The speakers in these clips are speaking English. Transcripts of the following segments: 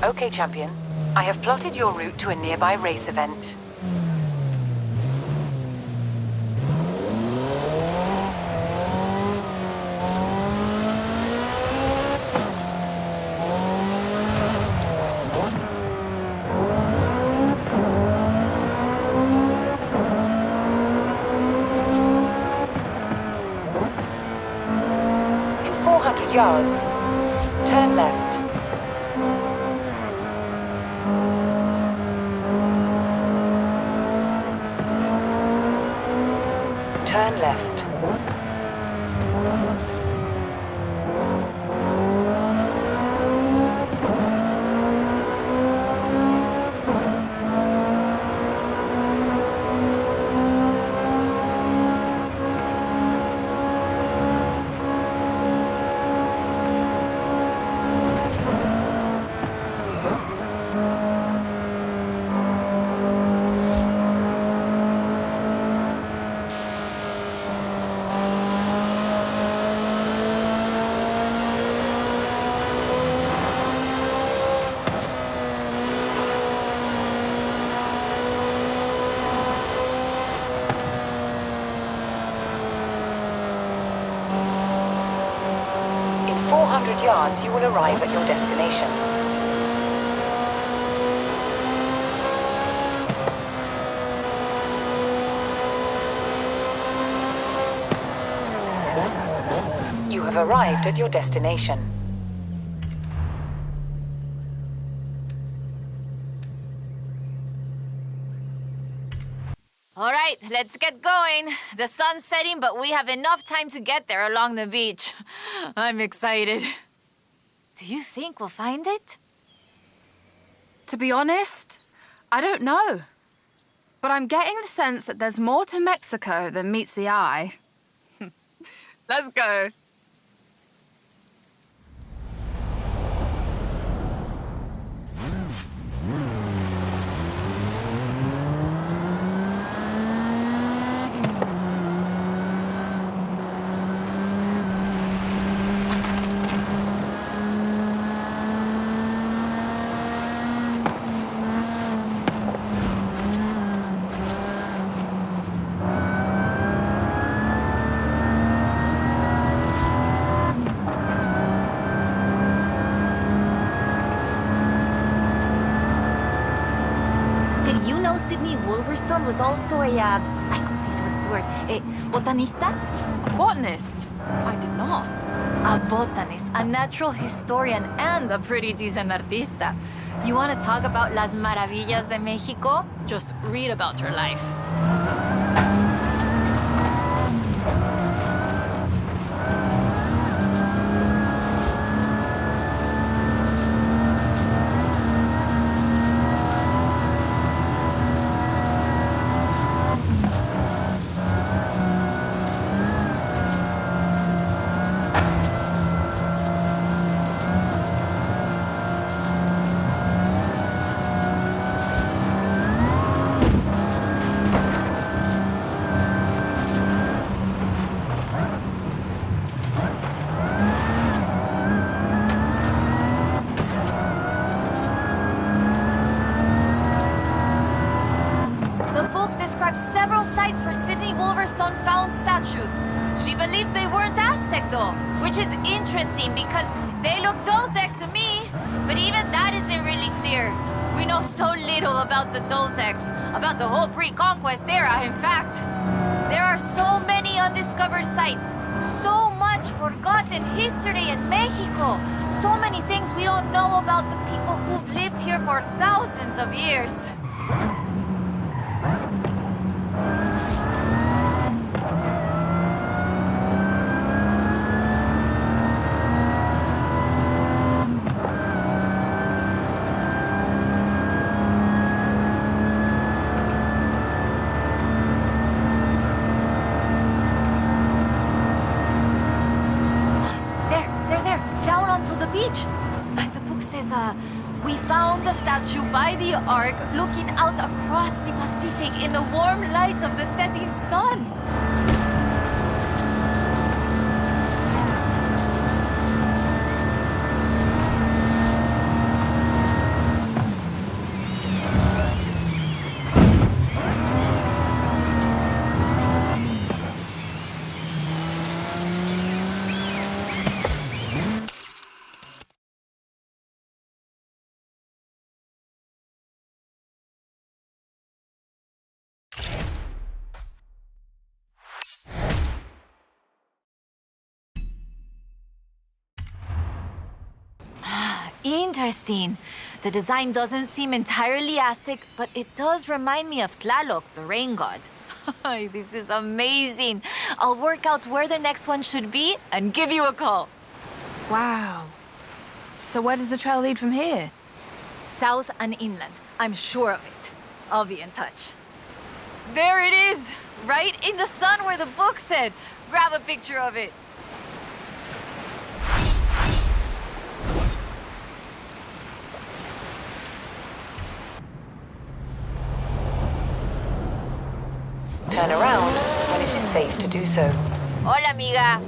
Okay, champion. I have plotted your route to a nearby race event. In 400 yards, turn left. Turn left. In 400 yards, you will arrive at your destination. You have arrived at your destination. All right, let's get going. The sun's setting, but we have enough time to get there along the beach. I'm excited. Do you think we'll find it? To be honest, I don't know. But I'm getting the sense that there's more to Mexico than meets the eye. Let's go. Was also a, ¿cómo se dice? What's the word? A botanista? A botanist? I did not. A botanist, a natural historian, and a pretty decent artista. You want to talk about las maravillas de Mexico? Just read about her life. Which is interesting because they look Toltec to me, but even that isn't really clear. We know so little about the Toltecs, about the whole pre-conquest era, in fact. There are so many undiscovered sites, so much forgotten history in Mexico, so many things we don't know about the people who've lived here for thousands of years. We found the statue by the Ark, looking out across the Pacific in the warm light of the setting sun. Interesting. The design doesn't seem entirely Aztec, but it does remind me of Tlaloc, the rain god. This is amazing. I'll work out where the next one should be and give you a call. Wow. So where does the trail lead from here? South and inland. I'm sure of it. I'll be in touch. There it is! Right in the sun where the book said. Grab a picture of it. Turn around when it is safe to do so. Hola, amiga.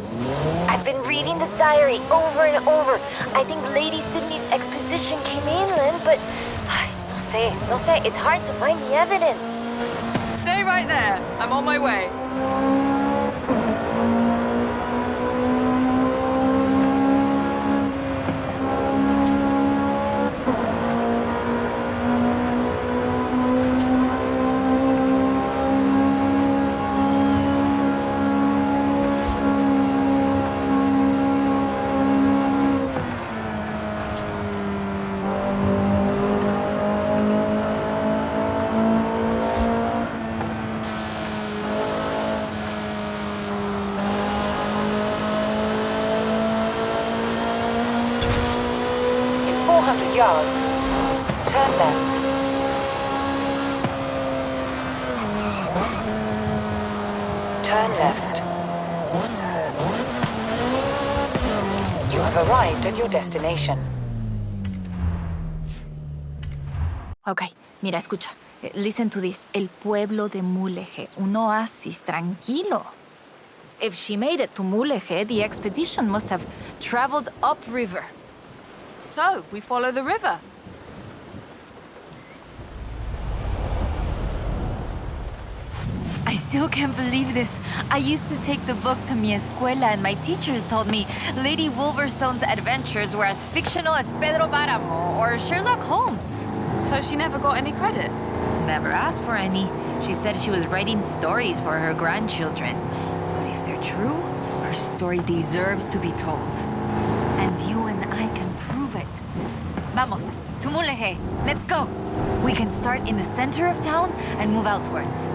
I've been reading the diary over and over. I think Lady Sydney's expedition came inland, but... No sé, it's hard to find the evidence. Stay right there. I'm on my way. Yards. Turn left. Turn left. You have arrived at your destination. Okay, mira, escucha. Listen to this. El pueblo de Mulegé, un oasis tranquilo. If she made it to Mulegé, the expedition must have traveled upriver. So, we follow the river. I still can't believe this. I used to take the book to mi escuela and my teachers told me Lady Wolverstone's adventures were as fictional as Pedro Páramo or Sherlock Holmes. So she never got any credit? Never asked for any. She said she was writing stories for her grandchildren. But if they're true, her story deserves to be told. And you and I can prove it. Vamos, to Mulegé. Let's go. We can start in the center of town and move outwards.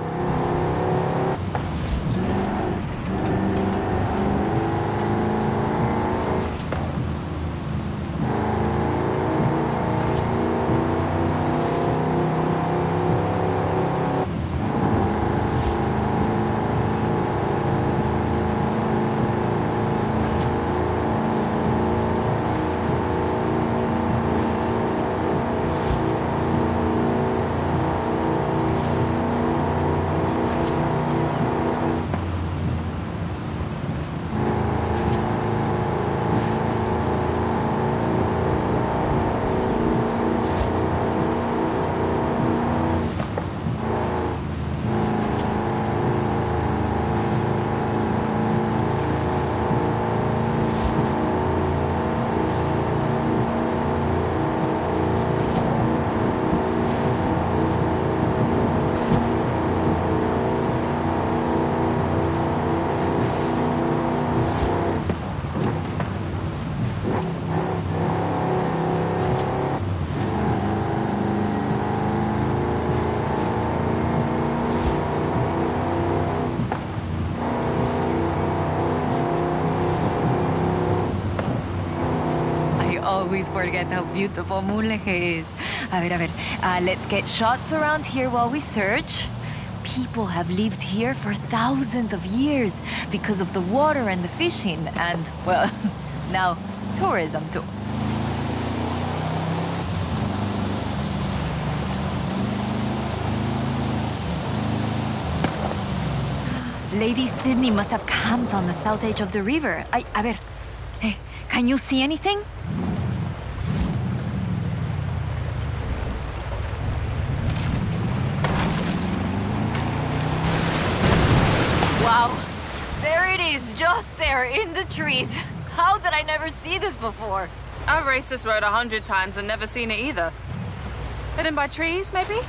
Always forget how beautiful Mulegé is. A ver. Let's get shots around here while we search. People have lived here for thousands of years because of the water and the fishing and, well, now tourism too. Lady Sydney must have camped on the south edge of the river. A ver, hey, can you see anything? Wow, there it is, just there in the trees. How did I never see this before? I've raced this road 100 times and never seen it either. Hidden by trees, maybe?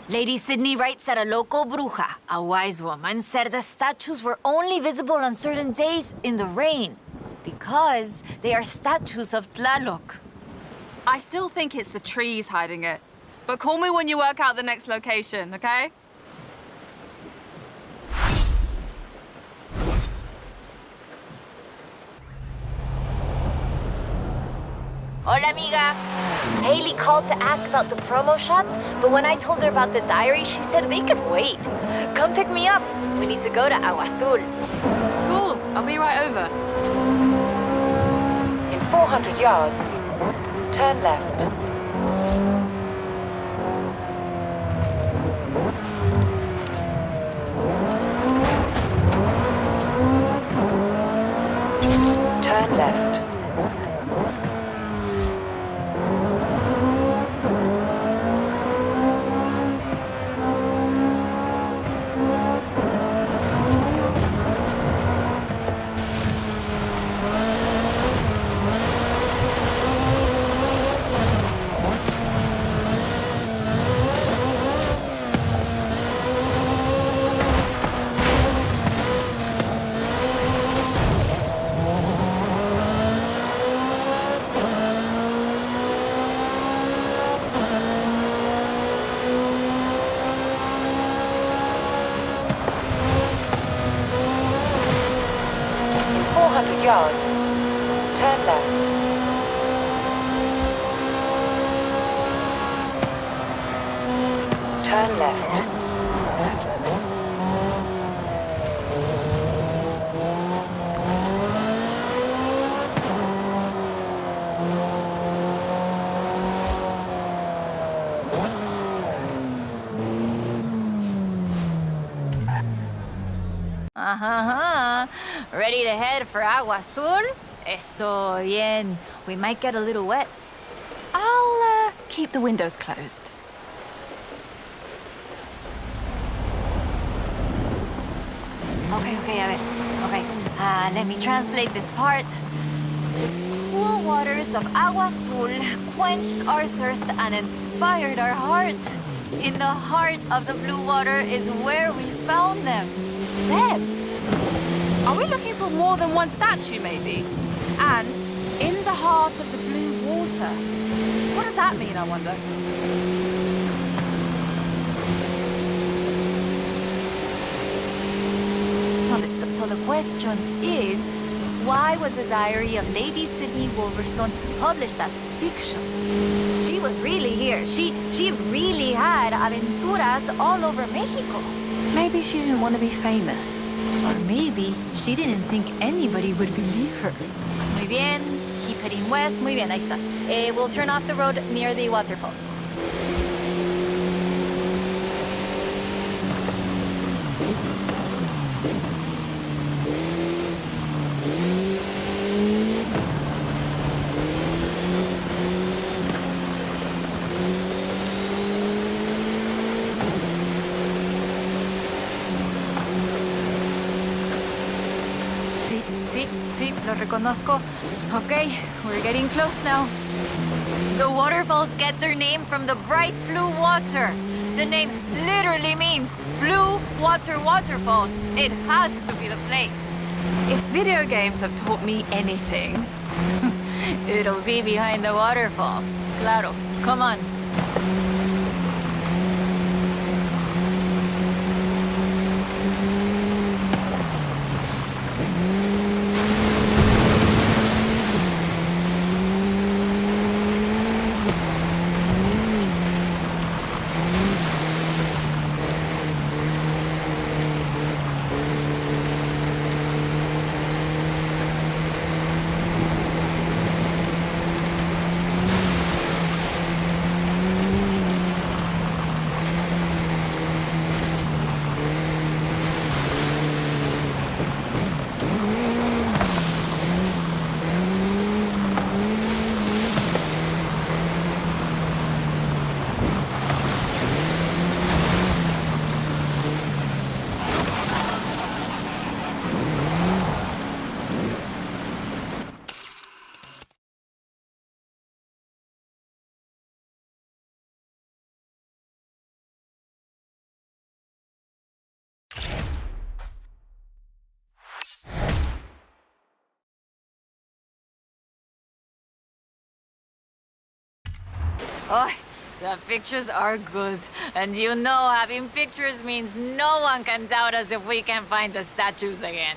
Lady Sydney writes that a local bruja, a wise woman, said the statues were only visible on certain days in the rain because they are statues of Tlaloc. I still think it's the trees hiding it. But call me when you work out the next location, okay? Hola, amiga. Haley called to ask about the promo shots, but when I told her about the diary, she said they could wait. Come pick me up. We need to go to Agua Azul. Cool, I'll be right over. In 400 yards, turn left. Turn left. Yards. Turn left. Turn left. Ready to head for Agua Azul? Eso bien. We might get a little wet. I'll keep the windows closed. Okay, a ver. Okay, let me translate this part. The cool waters of Agua Azul quenched our thirst and inspired our hearts. In the heart of the blue water is where we found them. Them? Are we looking for more than one statue, maybe? And in the heart of the blue water. What does that mean, I wonder? So the question is, why was the diary of Lady Sydney Wolverstone published as fiction? She was really here. She really had aventuras all over Mexico. Maybe she didn't want to be famous. Or maybe she didn't think anybody would believe her. Muy bien. Keep heading west. Muy bien, ahí estás. We'll turn off the road near the waterfalls. Sí, lo reconozco. Okay, we're getting close now. The waterfalls get their name from the bright blue water. The name literally means blue water waterfalls. It has to be the place. If video games have taught me anything, it'll be behind the waterfall. Claro, come on. Oh, the pictures are good. And you know, having pictures means no one can doubt us if we can find the statues again.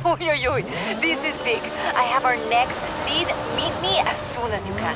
Oy, oy, oy. This is big. I have our next lead. Meet me as soon as you can.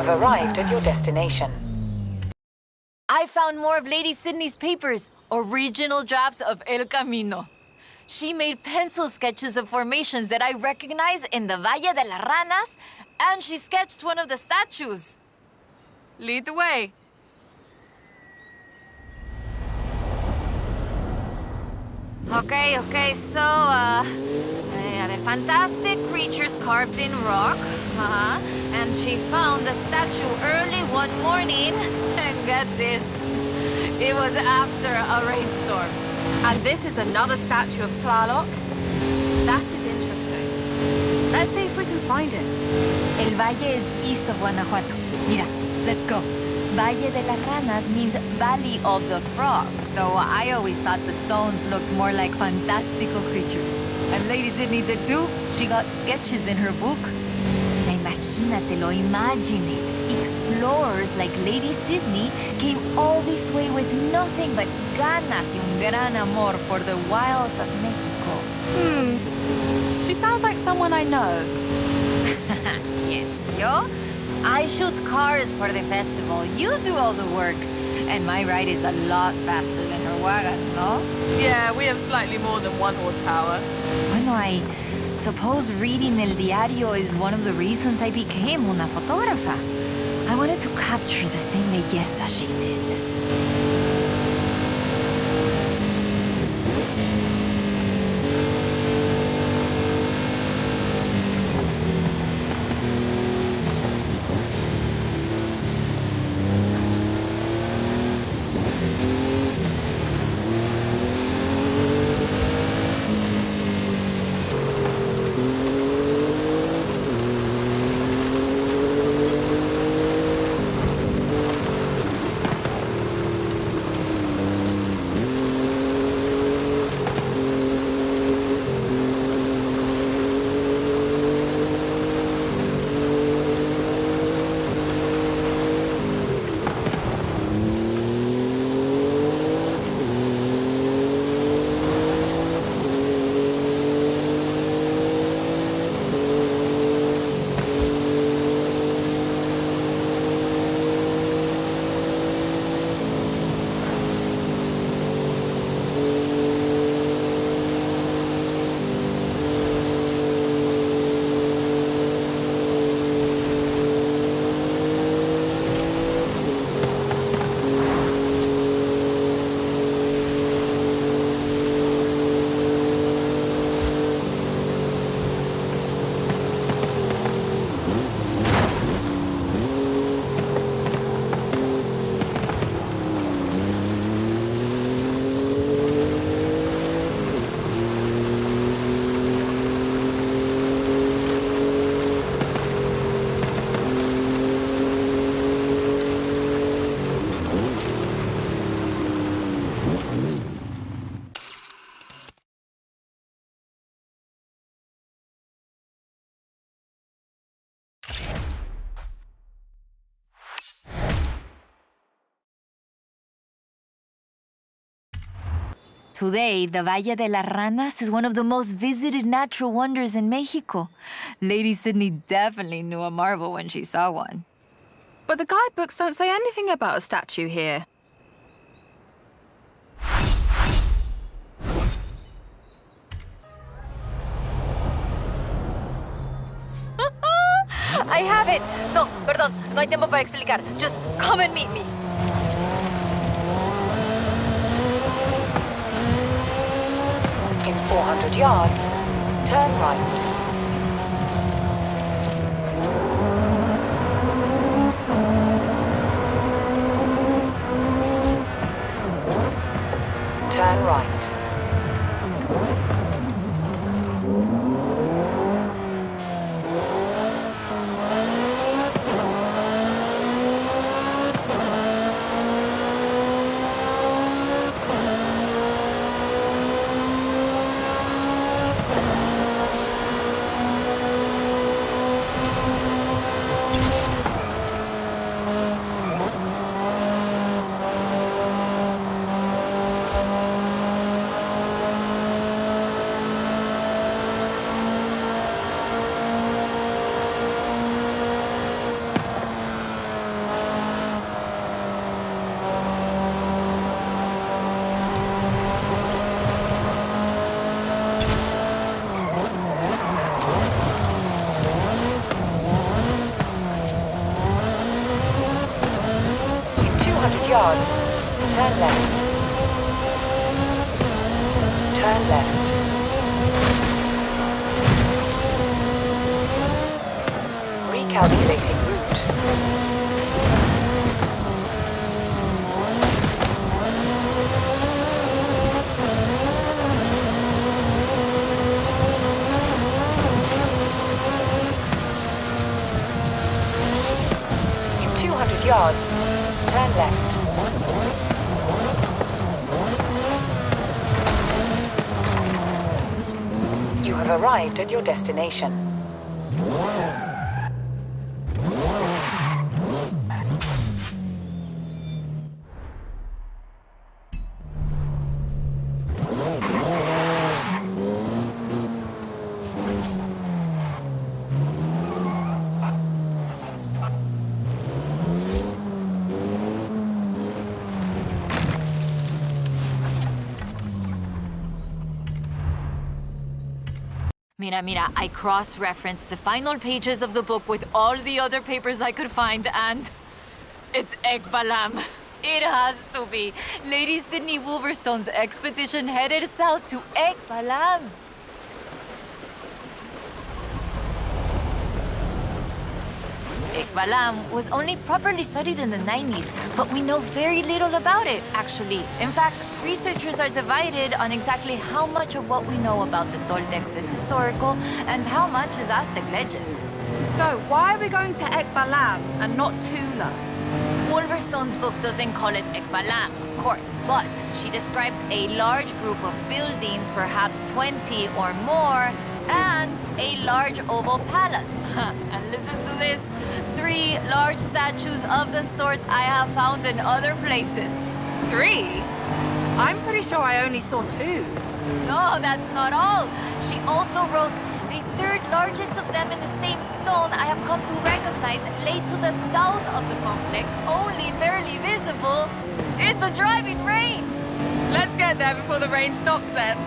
Arrived at your destination. I found more of Lady Sydney's papers, original drafts of El Camino. She made pencil sketches of formations that I recognize in the Valle de las Ranas, and she sketched one of the statues. Lead the way. Okay, so, they have fantastic creatures carved in rock. And she found the statue early one morning. And get this, it was after a rainstorm. And this is another statue of Tlaloc? That is interesting. Let's see if we can find it. El Valle is east of Guanajuato. Mira, let's go. Valle de las Ranas means Valley of the Frogs, though I always thought the stones looked more like fantastical creatures. And Lady Sydney did too. She got sketches in her book. Imagínatelo, imagine it. Explorers like Lady Sydney came all this way with nothing but ganas y un gran amor for the wilds of Mexico. She sounds like someone I know. ¿Quién? ¿Yo? I shoot cars for the festival. You do all the work. And my ride is a lot faster than her wagons, no? Yeah, we have slightly more than 1 horsepower. Bueno, I suppose reading El Diario is one of the reasons I became una fotógrafa. I wanted to capture the same belleza she did. Today, the Valle de las Ranas is one of the most visited natural wonders in Mexico. Lady Sydney definitely knew a marvel when she saw one. But the guidebooks don't say anything about a statue here. I have it! No, perdón, no hay tiempo para explicar. Just come and meet me. In 400 yards, turn right. Turn right. Yards. Turn left. Turn left. Recalculating route. In 200 yards, turn left. You have arrived at your destination. Mira, I cross-referenced the final pages of the book with all the other papers I could find, and it's Ekbalam. It has to be. Lady Sydney Wolverstone's expedition headed south to Ekbalam. Ekbalam was only properly studied in the 90s, but we know very little about it, actually. In fact, researchers are divided on exactly how much of what we know about the Toltecs is historical and how much is Aztec legend. So, why are we going to Ekbalam and not Tula? Wolverstone's book doesn't call it Ekbalam, of course, but she describes a large group of buildings, perhaps 20 or more, and a large oval palace. And listen to this, 3 large statues of the sorts I have found in other places. 3? I'm pretty sure I only saw 2. No, that's not all. She also wrote, the 3rd largest of them in the same stone I have come to recognize lay to the south of the complex, only barely visible in the driving rain. Let's get there before the rain stops then.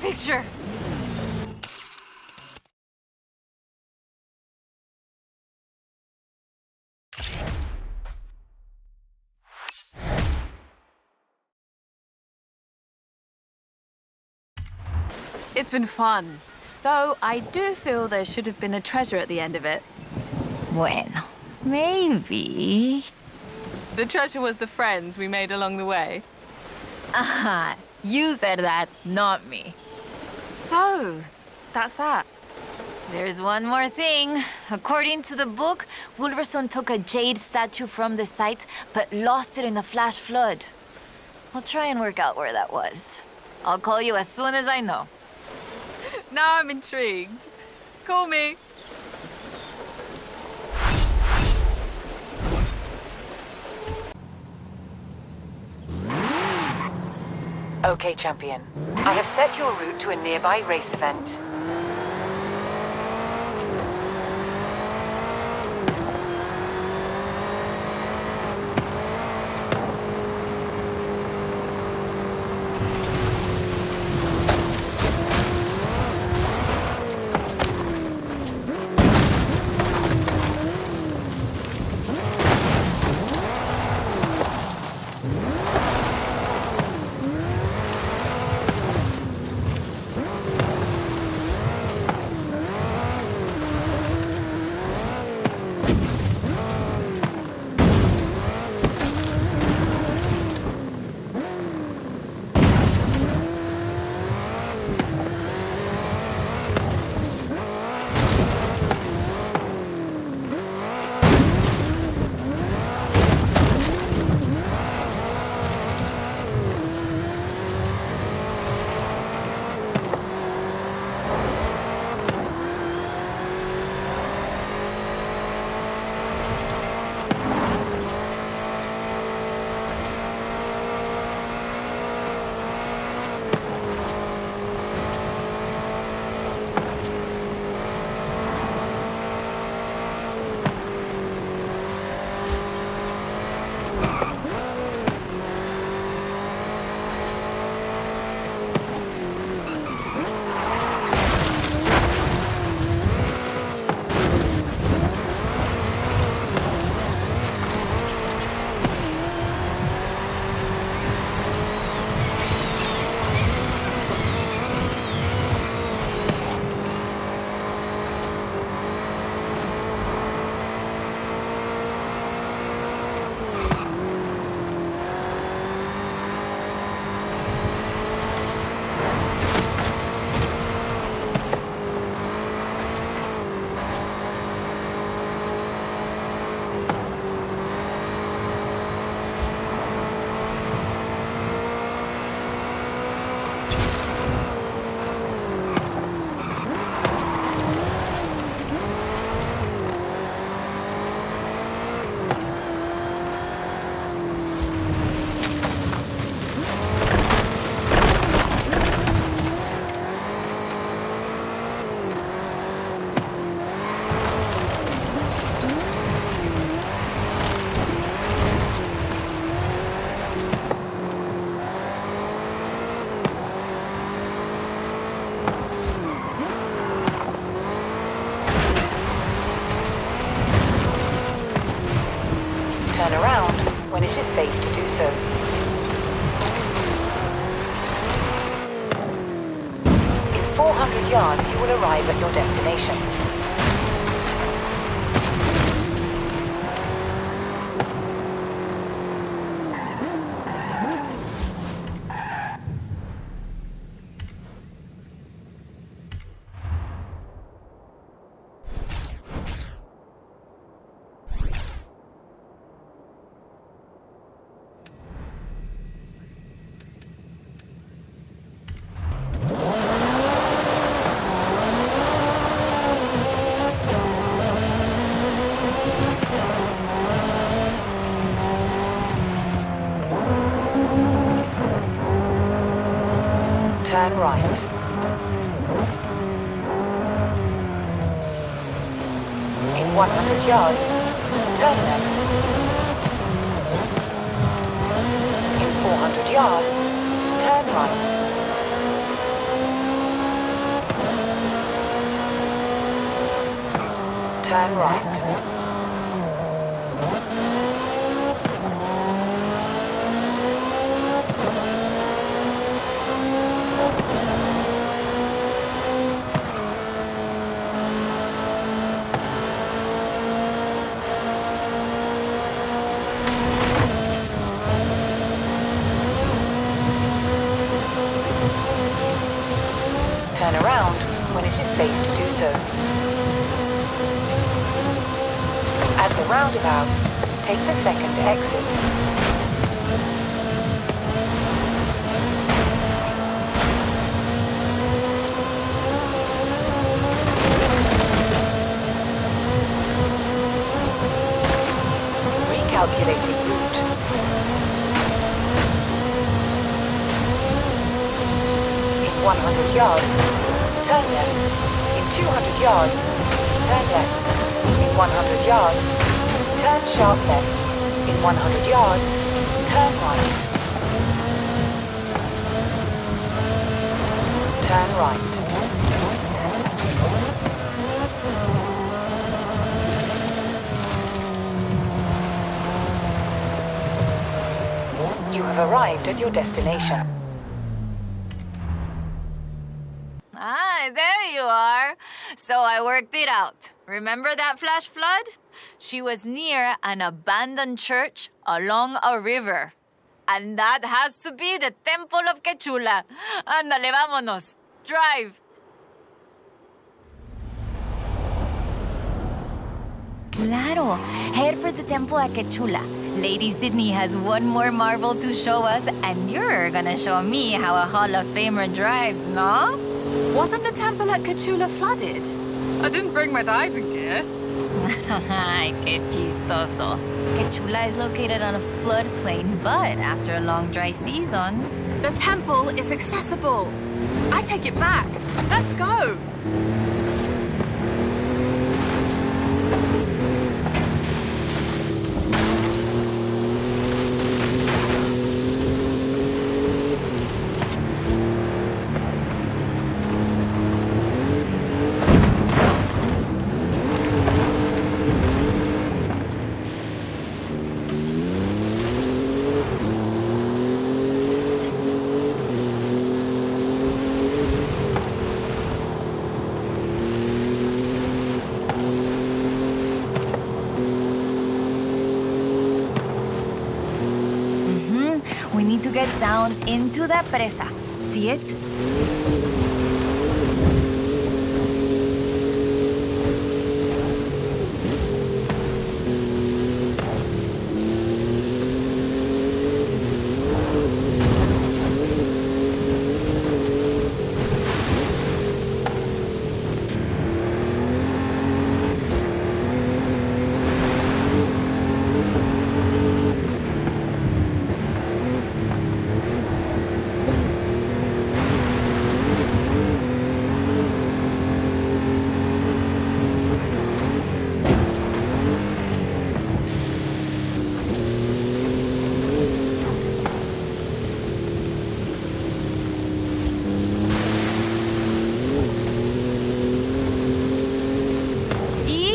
picture. It's been fun. Though I do feel there should have been a treasure at the end of it. Bueno, maybe. The treasure was the friends we made along the way. Aha, you said that, not me. So, that's that. There's one more thing. According to the book, Wolverson took a jade statue from the site, but lost it in the flash flood. I'll try and work out where that was. I'll call you as soon as I know. Now I'm intrigued. Call me. Okay, champion. I have set your route to a nearby race event. Turn around when it is safe to do so. In 400 yards, you will arrive at your destination. Turn right. In 100 yards, turn left. In 400 yards, turn right. Turn right. Turn around when it is safe to do so. At the roundabout, take the second exit. Recalculating route. In 100 yards, turn left. In 200 yards, turn left. In 100 yards, turn sharp left. In 100 yards, turn right. Turn right. You have arrived at your destination. Ah, there you are. So I worked it out. Remember that flash flood? She was near an abandoned church along a river. And that has to be the Temple of Quechula. Ándale, vámonos. Drive. Claro. Head for the temple at Quechula. Lady Sydney has one more marvel to show us, and you're gonna show me how a Hall of Famer drives, no? Wasn't the temple at Quechula flooded? I didn't bring my diving gear. Ay, qué chistoso. Quechula is located on a floodplain, but after a long dry season... The temple is accessible. I take it back. Let's go. We need to get down into that presa. See it?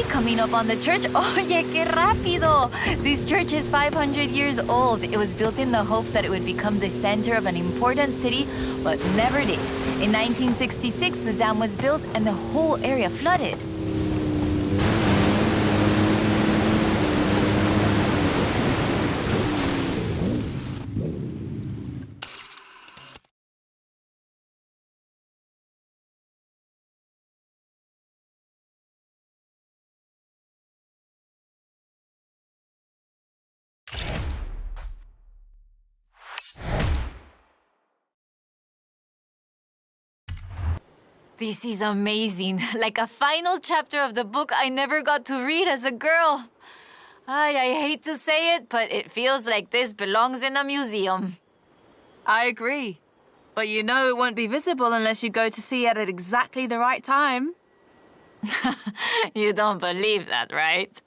Coming up on the church. Oye, qué rápido! This church is 500 years old. It was built in the hopes that it would become the center of an important city, but never did. In 1966, the dam was built and the whole area flooded. This is amazing. Like a final chapter of the book I never got to read as a girl. I hate to say it, but it feels like this belongs in a museum. I agree. But you know it won't be visible unless you go to see it at exactly the right time. You don't believe that, right?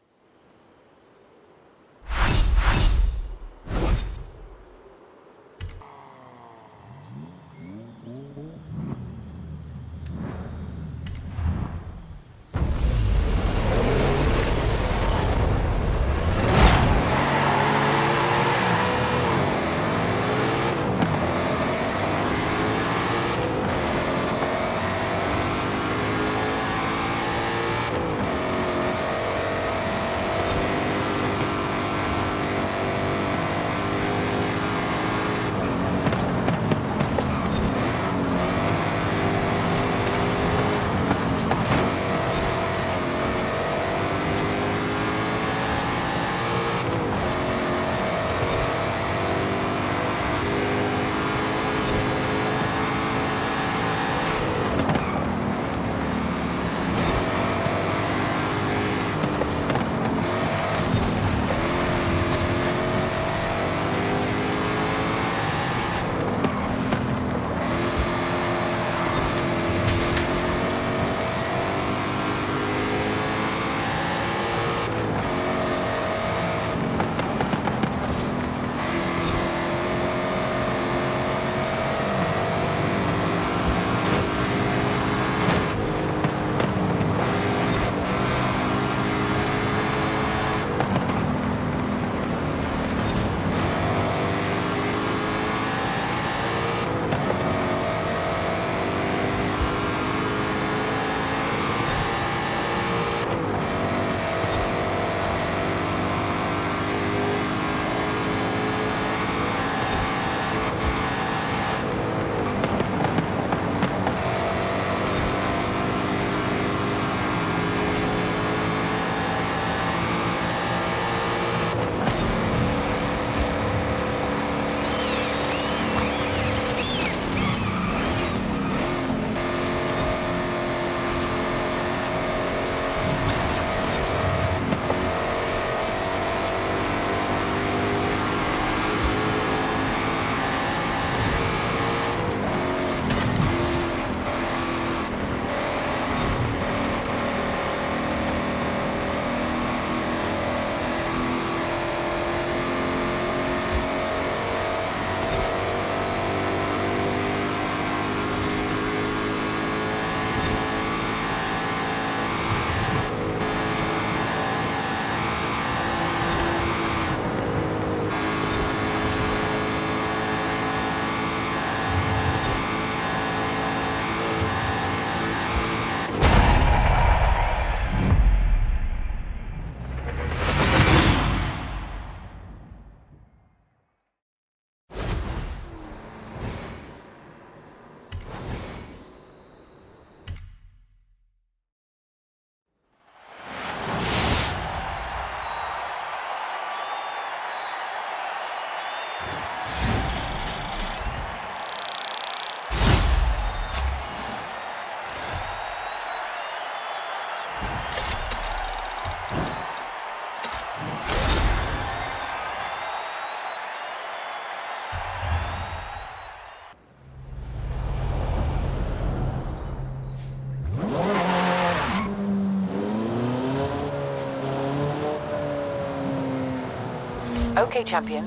Okay, champion.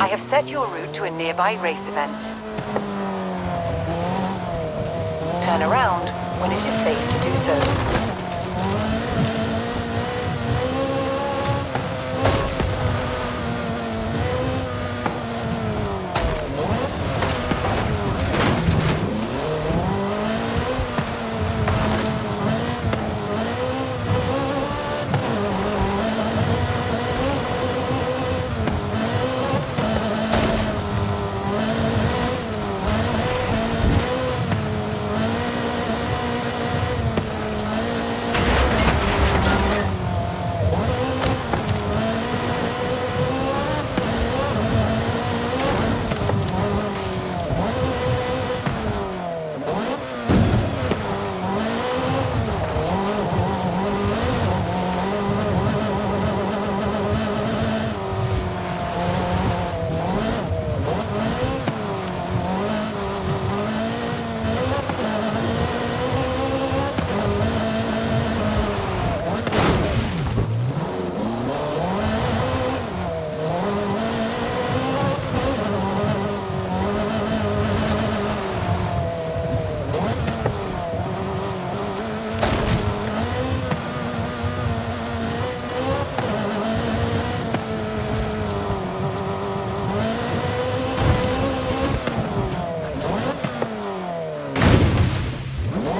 I have set your route to a nearby race event. Turn around when it is safe to do so.